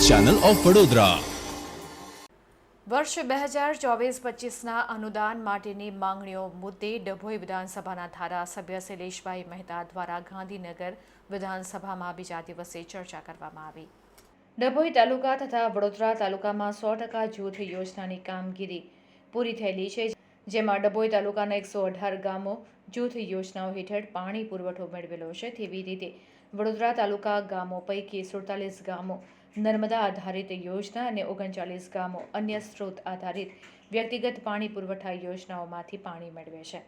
Channel of Vadodara. વર્ષ 2024-25ના અનુદાન માટેની માંગણીઓ મુદ્દે ડભોઈ વિધાનસભાના ધારાસભ્ય શૈલેષભાઈ મહેતા દ્વારા ગાંધીનગર વિધાનસભામાં બીજા દિવસે ચર્ચા કરવામાં આવી। ડભોઈ તાલુકા તથા વડોદરા તાલુકામાં 100% જૂથ યોજનાની કામગીરી પૂરી થયેલી છે, જેમાં ડભોઈ તાલુકાના 118 ગામો જૂથ યોજનાઓ હેઠળ પાણી પુરવઠો મેળવેલો છે। તેવી રીતે વડોદરા તાલુકા ગામો પૈકી 47 ગામો નર્મદા આધારિત યોજના અને 39 ગામો અન્ય સ્ત્રોત આધારિત વ્યક્તિગત પાણી પુરવઠા યોજનાઓમાંથી પાણી મેળવે છે।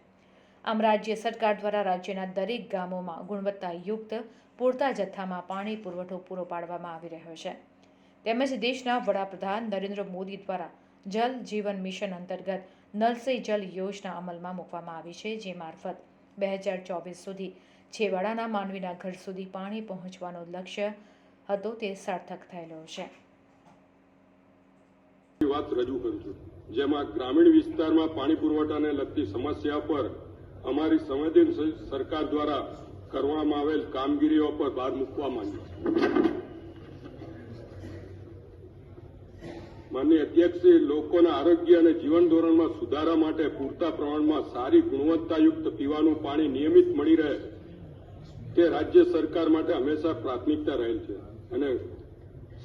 આમ રાજ્ય સરકાર દ્વારા રાજ્યના દરેક ગામોમાં ગુણવત્તાયુક્ત પૂરતા જથ્થામાં પાણી પુરવઠો પૂરો પાડવામાં આવી રહ્યો છે। તેમજ દેશના વડાપ્રધાન નરેન્દ્ર મોદી દ્વારા જલ જીવન મિશન અંતર્ગત નલ સે જલ યોજના અમલમાં મૂકવામાં આવી છે, જે મારફત 2024 સુધી છેવાડાના માનવીના ઘર સુધી પાણી પહોંચવાનો લક્ષ્ય હતો તે સાર્થક થયેલો છે। વાત રજૂ કરું છું, જેમાં ગ્રામીણ વિસ્તારમાં પાણી પુરવઠાને લગતી સમસ્યા પર અમારી સંવેદનશીલ સરકાર દ્વારા કરવામાં આવેલ કામગીરીઓ પર ભાર મૂકવા માંગ્યો છું। માનનીય અધ્યક્ષશ્રી, લોકોના આરોગ્ય અને જીવન ધોરણમાં સુધારા માટે પૂરતા પ્રમાણમાં સારી ગુણવત્તાયુક્ત પીવાનું પાણી નિયમિત મળી રહે તે રાજ્ય સરકાર માટે હંમેશા પ્રાથમિકતા રહેલ છે અને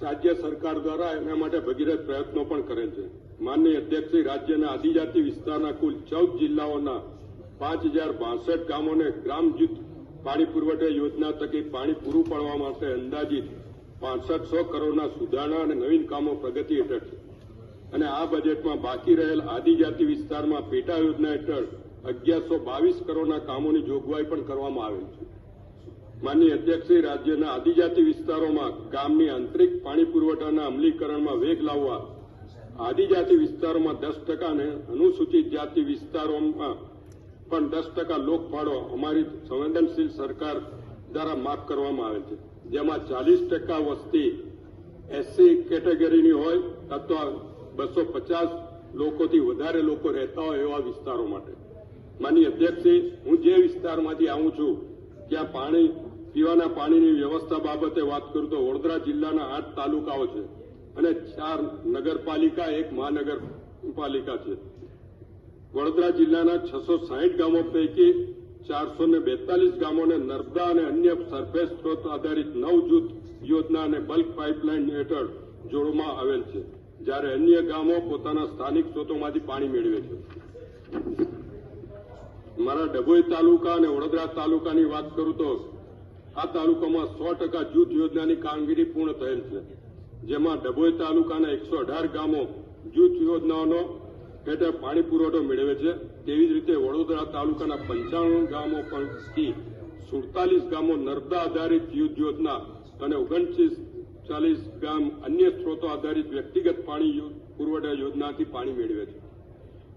રાજ્ય સરકાર દ્વારા એના માટે ભગીરથ પ્રયત્નો પણ કરેલ છે। માનનીય અધ્યક્ષશ્રી, રાજ્યના આદિજાતિ વિસ્તારના કુલ 14 જિલ્લાઓના 5062 ગામોને ગ્રામ જૂથ પાણી પુરવઠા યોજના થકી પાણી પૂરું પાડવા માટે અંદાજિત 6500 કરોડના સુધારણા અને નવીન કામો પ્રગતિ હેઠળ છે અને આ બજેટમાં બાકી રહેલ આદિજાતિ વિસ્તારમાં પેટા યોજના હેઠળ 1122 કરોડના કામોની જોગવાઈ પણ કરવામાં આવેલ છે। માનનીય અધ્યક્ષશ્રી, રાજ્યના આદિજાતિ વિસ્તારોમાં ગામની આંતરિક પાણી પુરવઠાના અમલીકરણમાં વેગ લાવવા આદિજાતિ વિસ્તારોમાં 10% અને અનુસૂચિત જાતિ વિસ્તારોમાં પણ 10% લોકફાળો અમારી સંવેદનશીલ સરકાર દ્વારા માફ કરવામાં આવેલ છે, જેમાં 40% વસ્તી એસસી કેટેગરીની હોય અથવા 250 લોકોથી વધારે લોકો રહેતા હોય એવા વિસ્તારો માટે। માનનીય અધ્યક્ષશ્રી, હું જે વિસ્તારમાંથી આવું છું ત્યાં પીવાના પાણીની વ્યવસ્થા બાબતે વાત કરું તો વડોદરા જિલ્લાના 8 તાલુકાઓ છે અને 4 નગરપાલિકા, 1 મહાનગરપાલિકા છે। વડોદરા જિલ્લાના 660 ગામો પૈકી 442 ગામોને નર્મદા અને અન્ય સરફેસ સ્ત્રોત આધારિત 9 જૂથ યોજના અને બલ્ક પાઇપલાઇન હેઠળ જોડવામાં આવેલ છે, જ્યારે અન્ય ગામો પોતાના સ્થાનિક સ્ત્રોતોમાંથી પાણી મેળવે છે। મારા ડભોઈ તાલુકા અને વડોદરા તાલુકાની વાત કરું તો આ તાલુકામાં 100% જૂથ યોજનાની કામગીરી પૂર્ણ થયેલ છે, જેમાં ડભોઈ તાલુકાના 118 ગામો જૂથ યોજનાઓનો હેઠળ પાણી પુરવઠો મેળવે છે। તેવી જ રીતે વડોદરા તાલુકાના 95 ગામો પૈકી 47 ગામો નર્મદા આધારિત જૂથ યોજના અને 39 ગામ અન્ય સ્ત્રોતો આધારિત વ્યક્તિગત પાણી પુરવઠા યોજનાથી પાણી મેળવે છે।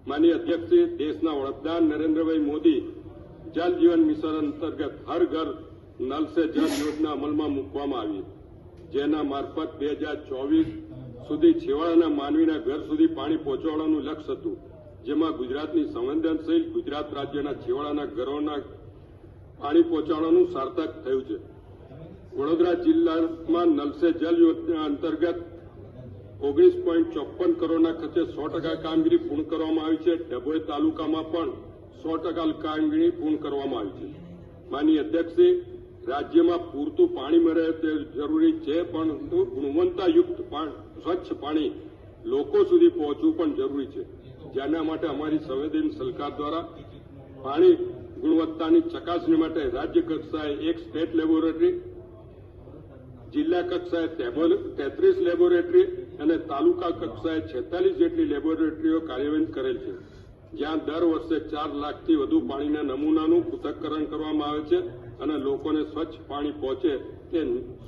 માનનીય અધ્યક્ષશ્રી, દેશના વડાપ્રધાન નરેન્દ્રભાઈ મોદી જલ જીવન મિશન અંતર્ગત હર ઘર નલ સે જલ યોજના અમલમાં મૂકવામાં આવી, જેના મારફત 2024 સુધી છેવાડાના માનવીના ઘર સુધી પાણી પહોંચાડવાનું લક્ષ્ય હતું, જેમાં ગુજરાતની સંવેદનશીલ ગુજરાત રાજ્યના છેવાડાના ઘરોના પાણી પહોંચાડવાનું સાર્થક થયું છે। વડોદરા જિલ્લામાં નલ સે જલ યોજના અંતર્ગત 19.54 કરોડના ખર્ચે 100% કામગીરી પૂર્ણ કરવામાં આવી છે। ડભોઈ તાલુકામાં પણ 100% કામગીરી પૂર્ણ કરવામાં આવી છે। માનનીય અધ્યક્ષશ્રી, રાજ્યમાં પૂરતું પાણી મળે તે જરૂરી છે, પરંતુ ગુણવત્તાયુક્ત સ્વચ્છ પાણી લોકો સુધી પહોંચવું પણ જરૂરી છે, જેના માટે અમારી સંવેદનશીલ સરકાર દ્વારા પાણી ગુણવત્તાની ચકાસણી માટે રાજ્ય કક્ષાએ 1 સ્ટેટ લેબોરેટરી, જિલ્લા કક્ષાએ 33 લેબોરેટરી અને તાલુકા કક્ષાએ 46 જેટલી લેબોરેટરીઓ કાર્યાન્વિત કરેલ છે, જ્યાં દર વર્ષે 4 લાખથી વધુ પાણીના નમૂનાનું પૃથ્થકરણ કરવામાં આવે છે અને લોકોને સ્વચ્છ પાણી પહોંચે તે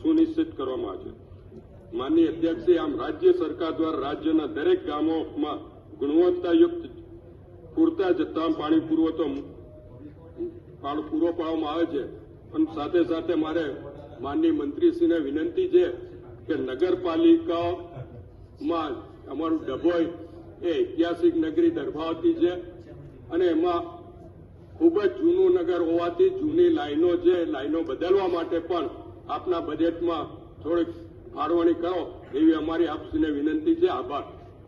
સુનિશ્ચિત કરવામાં આવે છે। માનનીય અધ્યક્ષશ્રી, આમ રાજ્ય સરકાર દ્વારા રાજ્યના દરેક ગામોમાં ગુણવત્તાયુક્ત પૂરતા જથ્થામાં પાણી પૂરો પાડવામાં આવે છે, પણ સાથે સાથે મારે માનનીય મંત્રીશ્રીને વિનંતી છે કે નગરપાલિકાઓમાં અમારું ડભોઈ એ ઐતિહાસિક નગરી દર્શાવતી છે અને એમાં ખૂબ જ જૂનું નગર હોવાથી જૂની લાઈનો છે, લાઈનો બદલવા માટે પણ આપના બજેટમાં થોડીક ફાળવણી કરો એવી અમારી આપશ્રીને વિનંતી છે. આભાર.